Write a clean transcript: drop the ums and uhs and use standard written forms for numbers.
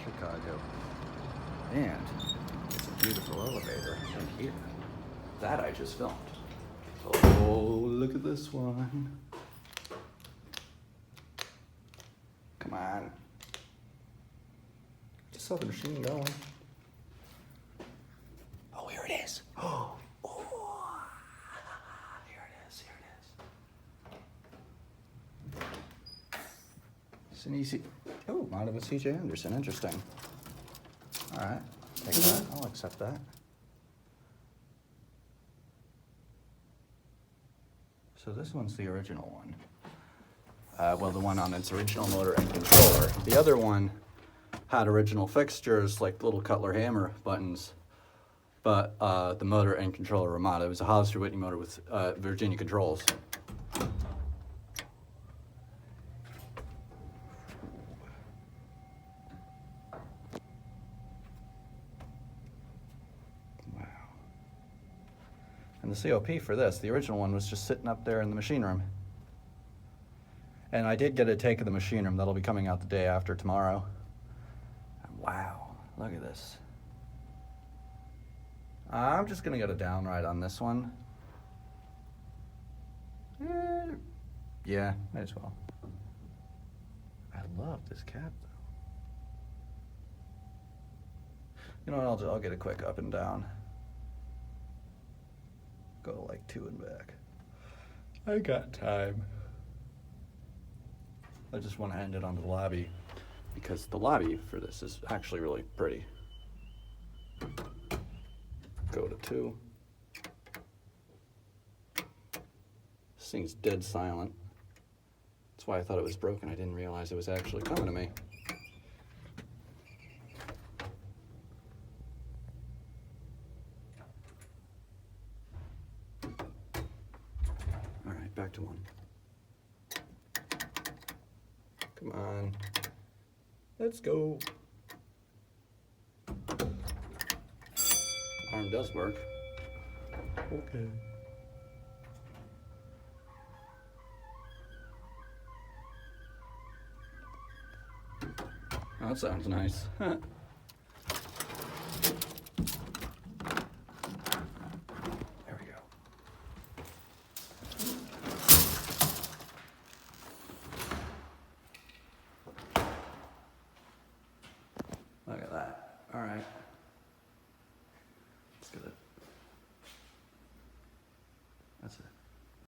Chicago. And it's a beautiful elevator right here. That I just filmed. Oh, look at this one. Come on. Just saw the machine going. Oh, here it is. Oh, here it is, here it is. It's an easy, oh, out of a C.J. Anderson, interesting. All right, take that, I'll accept that. So this one's the original one. Well, the one on its original motor and controller. The other one had original fixtures, like little Cutler hammer buttons, but the motor and controller were modded. It was a Hollister Whitney motor with Virginia controls. Wow. And the COP for this, the original one, was just sitting up there in the machine room. And I did get a take of the machine room. That'll be coming out the day after tomorrow. And wow, look at this. I'm just gonna get a downright on this one. Yeah, might as well. I love this cab though. You know what, I'll get a quick up and down. Go like 2 and back. I got time. I just want to end it on the lobby because the lobby for this is actually really pretty. Go to 2. This thing's dead silent. That's why I thought it was broken. I didn't realize it was actually coming to me. All right, back to 1. Come on. Let's go. Arm does work. Okay. Oh, that sounds nice.